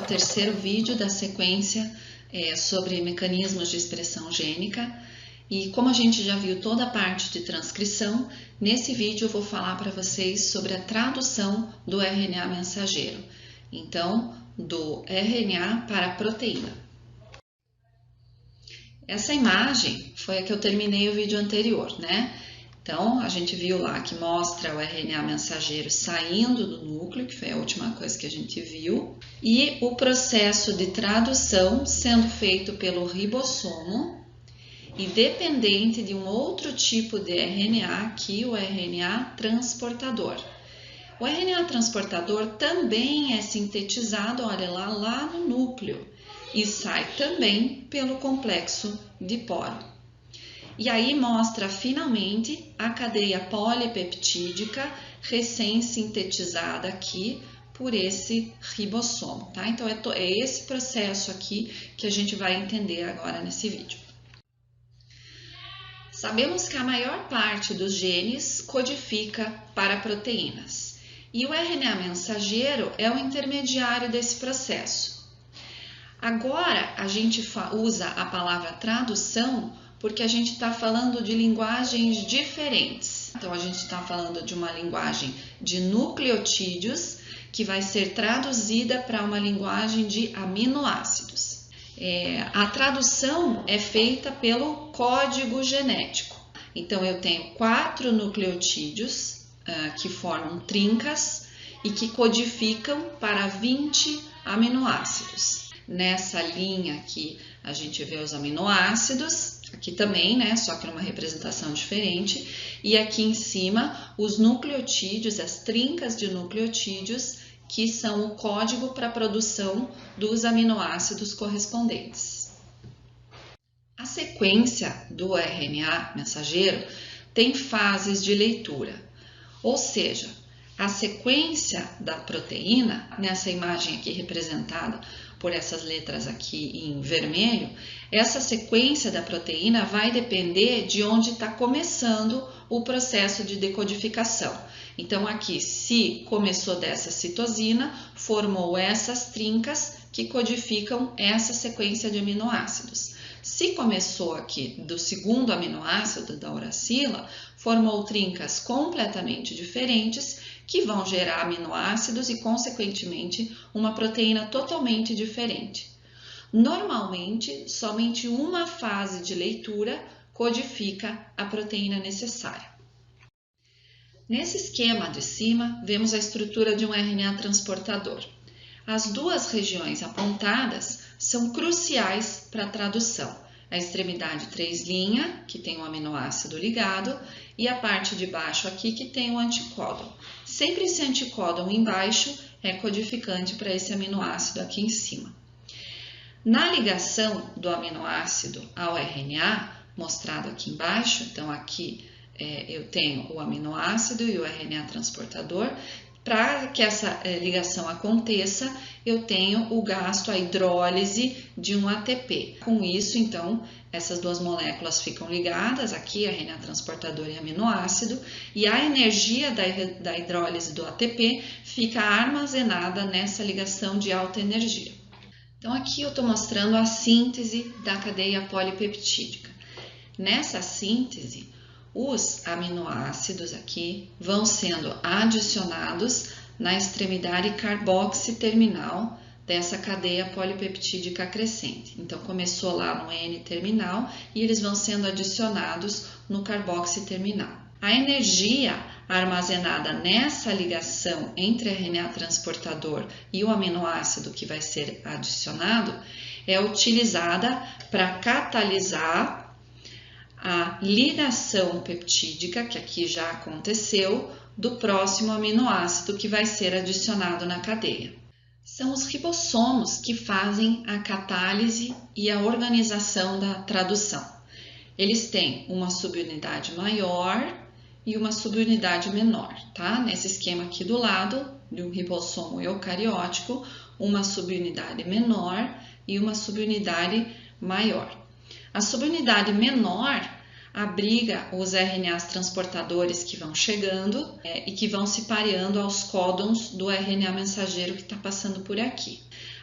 o terceiro vídeo da sequência sobre mecanismos de expressão gênica. E como a gente já viu toda a parte de transcrição, nesse vídeo eu vou falar para vocês sobre a tradução do RNA mensageiro. Então, do RNA para a proteína. Essa imagem foi a que eu terminei o vídeo anterior, né? Então, a gente viu lá que mostra o RNA mensageiro saindo do núcleo, que foi a última coisa que a gente viu, e o processo de tradução sendo feito pelo ribossomo e dependente de um outro tipo de RNA, aqui o RNA transportador. O RNA transportador também é sintetizado, olha lá no núcleo, e sai também pelo complexo dipolo. E aí mostra finalmente a cadeia polipeptídica recém-sintetizada aqui por esse ribossomo, tá? Então é esse processo aqui que a gente vai entender agora nesse vídeo. Sabemos que a maior parte dos genes codifica para proteínas e o RNA mensageiro é o intermediário desse processo. Agora a gente usa a palavra tradução porque a gente está falando de linguagens diferentes. Então, a gente está falando de uma linguagem de nucleotídeos que vai ser traduzida para uma linguagem de aminoácidos. A tradução é feita pelo código genético. Então, eu tenho 4 nucleotídeos que formam trincas e que codificam para 20 aminoácidos. Nessa linha aqui, a gente vê os aminoácidos. Aqui também, né? Só que numa representação diferente. E aqui em cima, os nucleotídeos, as trincas de nucleotídeos, que são o código para a produção dos aminoácidos correspondentes. A sequência do RNA mensageiro tem fases de leitura, ou seja, a sequência da proteína, nessa imagem aqui representada por essas letras aqui em vermelho, essa sequência da proteína vai depender de onde está começando o processo de decodificação. Então, aqui, se começou dessa citosina, formou essas trincas que codificam essa sequência de aminoácidos. Se começou aqui do segundo aminoácido, da uracila, formou trincas completamente diferentes que vão gerar aminoácidos e, consequentemente, uma proteína totalmente diferente. Normalmente, somente uma fase de leitura codifica a proteína necessária. Nesse esquema de cima, vemos a estrutura de um RNA transportador. As duas regiões apontadas são cruciais para a tradução. A extremidade 3' que tem o aminoácido ligado, e a parte de baixo aqui que tem o anticódon. Sempre esse anticódon embaixo é codificante para esse aminoácido aqui em cima. Na ligação do aminoácido ao RNA, mostrado aqui embaixo, então aqui eu tenho o aminoácido e o RNA transportador. Para que essa ligação aconteça, eu tenho o gasto, a hidrólise de um ATP. Com isso, então, essas duas moléculas ficam ligadas, aqui RNA transportador e aminoácido, e a energia da hidrólise do ATP fica armazenada nessa ligação de alta energia. Então, aqui eu estou mostrando a síntese da cadeia polipeptídica. Nessa síntese, os aminoácidos aqui vão sendo adicionados na extremidade carboxiterminal dessa cadeia polipeptídica crescente. Então, começou lá no N-terminal e eles vão sendo adicionados no carboxiterminal. A energia armazenada nessa ligação entre RNA transportador e o aminoácido que vai ser adicionado é utilizada para catalisar a ligação peptídica, que aqui já aconteceu, do próximo aminoácido que vai ser adicionado na cadeia. São os ribossomos que fazem a catálise e a organização da tradução. Eles têm uma subunidade maior e uma subunidade menor, tá? Nesse esquema aqui do lado, de um ribossomo eucariótico, uma subunidade menor e uma subunidade maior. A subunidade menor abriga os RNAs transportadores que vão chegando e que vão se pareando aos códons do RNA mensageiro que está passando por aqui.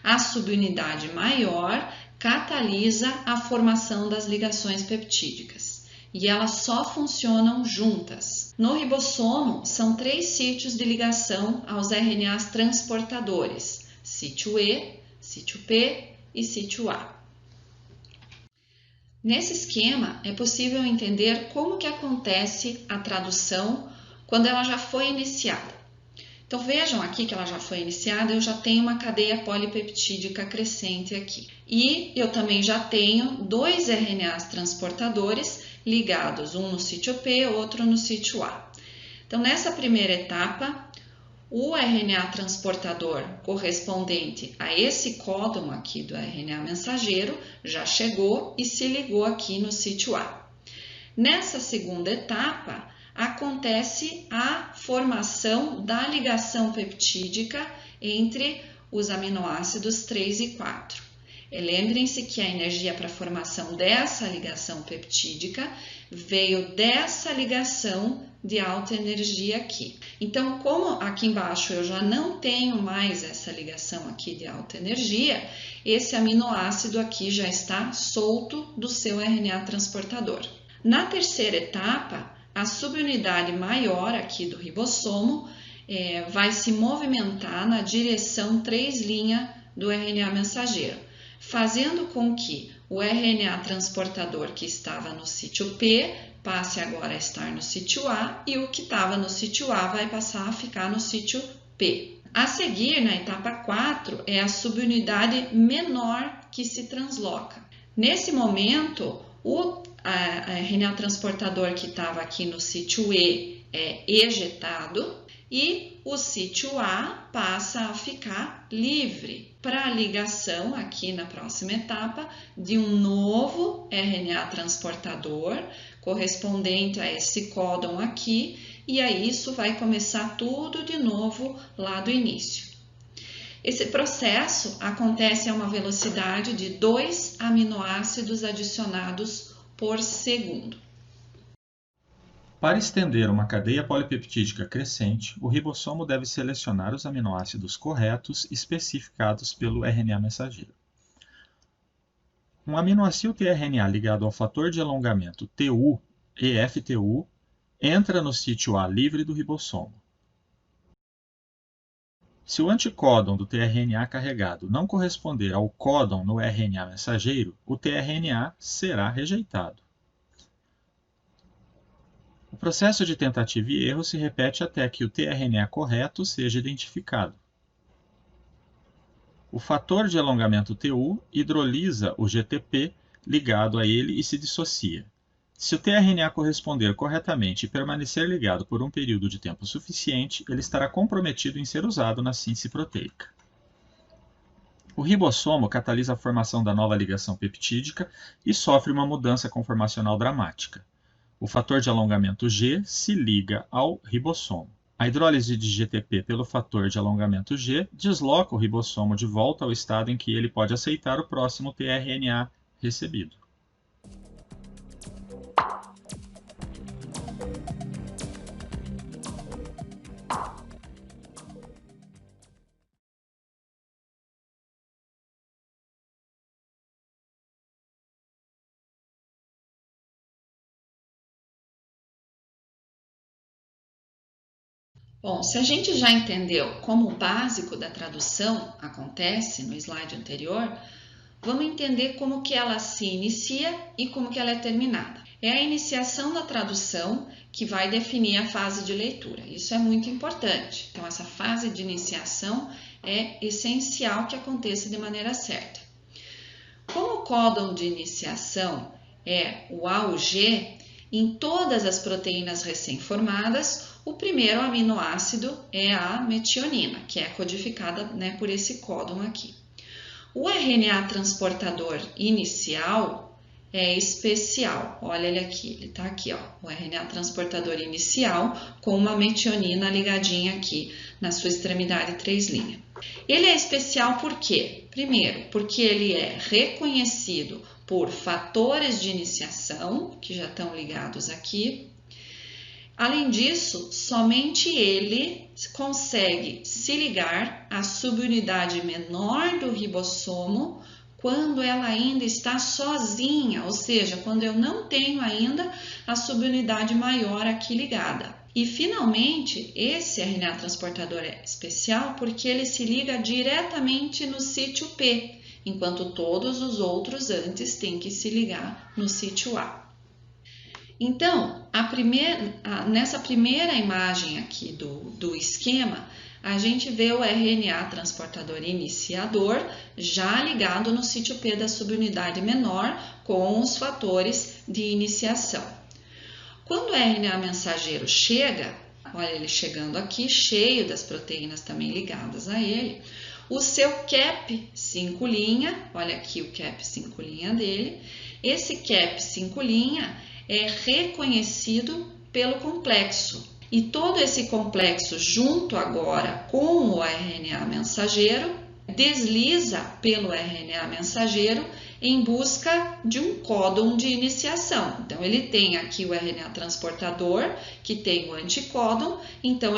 a subunidade maior catalisa a formação das ligações peptídicas e elas só funcionam juntas. No ribossomo, são 3 sítios de ligação aos RNAs transportadores: sítio E, sítio P e sítio A. Nesse esquema, é possível entender como que acontece a tradução quando ela já foi iniciada. Então vejam aqui que ela já foi iniciada, eu já tenho uma cadeia polipeptídica crescente aqui. E eu também já tenho 2 RNAs transportadores ligados, um no sítio P, outro no sítio A. Então nessa primeira etapa, o RNA transportador correspondente a esse códon aqui do RNA mensageiro já chegou e se ligou aqui no sítio A. Nessa segunda etapa, acontece a formação da ligação peptídica entre os aminoácidos 3 e 4. Lembrem-se que a energia para a formação dessa ligação peptídica veio dessa ligação de alta energia aqui. Então, como aqui embaixo eu já não tenho mais essa ligação aqui de alta energia, esse aminoácido aqui já está solto do seu RNA transportador. Na terceira etapa, a subunidade maior aqui do ribossomo vai se movimentar na direção 3' do RNA mensageiro, fazendo com que o RNA transportador que estava no sítio P passe agora a estar no sítio A e o que estava no sítio A vai passar a ficar no sítio P. A seguir, na etapa 4, é a subunidade menor que se transloca. Nesse momento, o RNA transportador que estava aqui no sítio E é ejetado e o sítio A passa a ficar livre para a ligação aqui na próxima etapa de um novo RNA transportador correspondente a esse códon aqui, e aí isso vai começar tudo de novo lá do início. Esse processo acontece a uma velocidade de 2 aminoácidos adicionados por segundo. Para estender uma cadeia polipeptídica crescente, o ribossomo deve selecionar os aminoácidos corretos especificados pelo RNA mensageiro. Um aminoácido tRNA ligado ao fator de alongamento TU, EFTU, entra no sítio A livre do ribossomo. Se o anticódon do tRNA carregado não corresponder ao códon no RNA mensageiro, o tRNA será rejeitado. O processo de tentativa e erro se repete até que o tRNA correto seja identificado. O fator de alongamento TU hidrolisa o GTP ligado a ele e se dissocia. Se o tRNA corresponder corretamente e permanecer ligado por um período de tempo suficiente, ele estará comprometido em ser usado na síntese proteica. O ribossomo catalisa a formação da nova ligação peptídica e sofre uma mudança conformacional dramática. O fator de alongamento G se liga ao ribossomo. A hidrólise de GTP pelo fator de alongamento G desloca o ribossomo de volta ao estado em que ele pode aceitar o próximo tRNA recebido. Bom, se a gente já entendeu como o básico da tradução acontece no slide anterior, vamos entender como que ela se inicia e como que ela é terminada. É a iniciação da tradução que vai definir a fase de leitura. Isso é muito importante. Então, essa fase de iniciação é essencial que aconteça de maneira certa. Como o códon de iniciação é o A ou G, em todas as proteínas recém-formadas, o primeiro aminoácido é a metionina, que é codificada por esse códon aqui. O RNA transportador inicial é especial. Olha ele aqui, ele está aqui, ó, o RNA transportador inicial com uma metionina ligadinha aqui na sua extremidade 3'. Ele é especial por quê? Primeiro, porque ele é reconhecido por fatores de iniciação, que já estão ligados aqui, Além disso, somente ele consegue se ligar à subunidade menor do ribossomo quando ela ainda está sozinha, ou seja, quando eu não tenho ainda a subunidade maior aqui ligada. E finalmente, esse RNA transportador é especial porque ele se liga diretamente no sítio P, enquanto todos os outros antes têm que se ligar no sítio A. Então, nessa primeira imagem aqui do esquema, a gente vê o RNA transportador iniciador já ligado no sítio P da subunidade menor com os fatores de iniciação. Quando o RNA mensageiro chega, olha ele chegando aqui, cheio das proteínas também ligadas a ele, o seu cap 5', olha aqui o cap 5' dele, esse cap 5' é reconhecido pelo complexo. E todo esse complexo, junto agora com o RNA mensageiro, desliza pelo RNA mensageiro em busca de um códon de iniciação. Então, ele tem aqui o RNA transportador, que tem o anticódon, então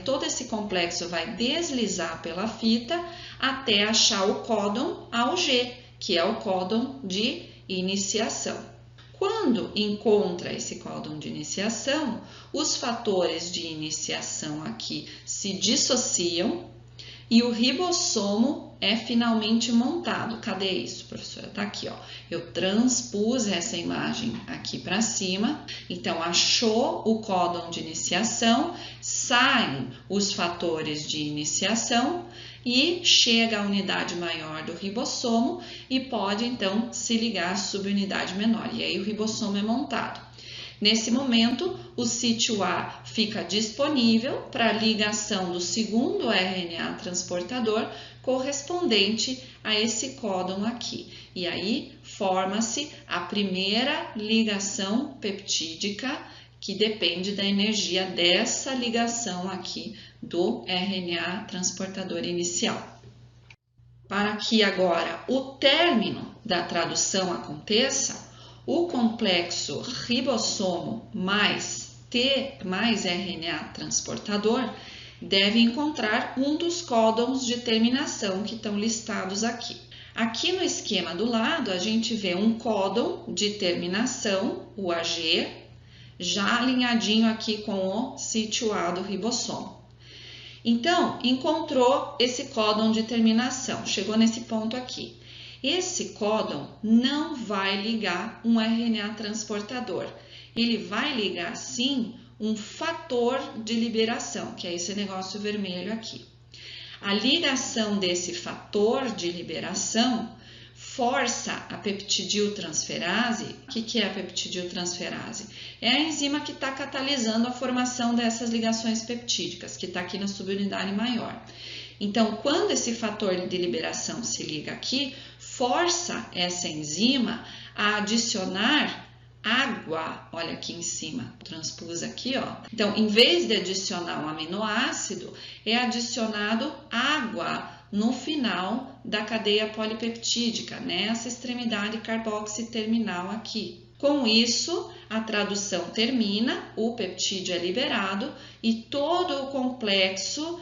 todo esse complexo vai deslizar pela fita até achar o códon AUG, que é o códon de iniciação. Quando encontra esse códon de iniciação, os fatores de iniciação aqui se dissociam e o ribossomo é finalmente montado. Cadê isso, professora? Tá aqui, ó. Eu transpus essa imagem aqui para cima. Então, achou o códon de iniciação, saem os fatores de iniciação e chega à unidade maior do ribossomo e pode, então, se ligar à subunidade menor. E aí o ribossomo é montado. Nesse momento, o sítio A fica disponível para a ligação do segundo RNA transportador correspondente a esse códon aqui. E aí forma-se a primeira ligação peptídica que depende da energia dessa ligação aqui do RNA transportador inicial. Para que agora o término da tradução aconteça, o complexo ribossomo mais T mais RNA transportador deve encontrar um dos códons de terminação que estão listados aqui. Aqui no esquema do lado, a gente vê um códon de terminação, o AG, já alinhadinho aqui com o sítio A do ribossomo. Então, encontrou esse códon de terminação, chegou nesse ponto aqui. Esse códon não vai ligar um RNA transportador, ele vai ligar sim um fator de liberação, que é esse negócio vermelho aqui. A ligação desse fator de liberação força a peptidiltransferase. O que é a peptidiltransferase? É a enzima que está catalisando a formação dessas ligações peptídicas, que está aqui na subunidade maior. Então, quando esse fator de liberação se liga aqui, força essa enzima a adicionar água, olha aqui em cima, transpus aqui, ó. Então, em vez de adicionar um aminoácido, é adicionado água no final da cadeia polipeptídica, nessa extremidade carboxiterminal aqui. Com isso, a tradução termina, o peptídeo é liberado e todo o complexo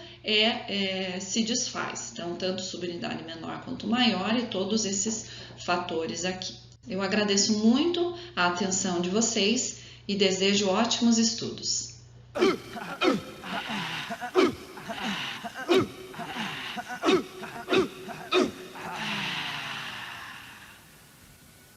se desfaz. Então, tanto subunidade menor quanto maior e todos esses fatores aqui. Eu agradeço muito a atenção de vocês e desejo ótimos estudos.